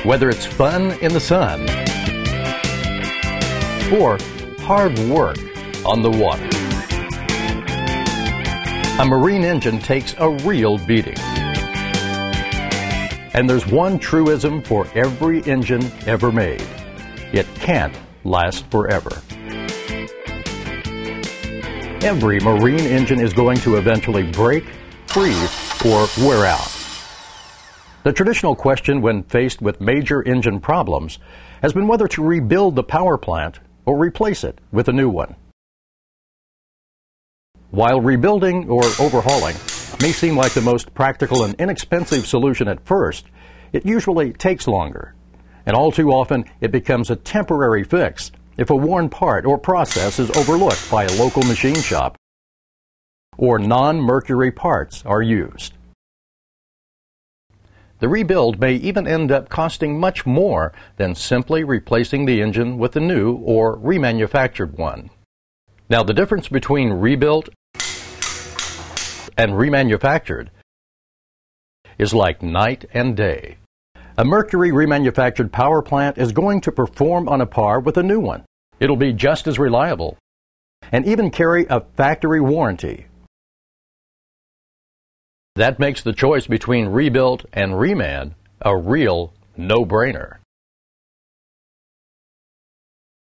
Whether it's fun in the sun or hard work on the water, a marine engine takes a real beating. And there's one truism for every engine ever made: it can't last forever. Every marine engine is going to eventually break, freeze, or wear out. The traditional question when faced with major engine problems has been whether to rebuild the power plant or replace it with a new one. While rebuilding or overhauling may seem like the most practical and inexpensive solution at first, it usually takes longer. And all too often, it becomes a temporary fix if a worn part or process is overlooked by a local machine shop or non-Mercury parts are used. The rebuild may even end up costing much more than simply replacing the engine with a new or remanufactured one. Now, the difference between rebuilt and remanufactured is like night and day. A Mercury remanufactured power plant is going to perform on a par with a new one. It'll be just as reliable and even carry a factory warranty. That makes the choice between rebuilt and reman a real no-brainer.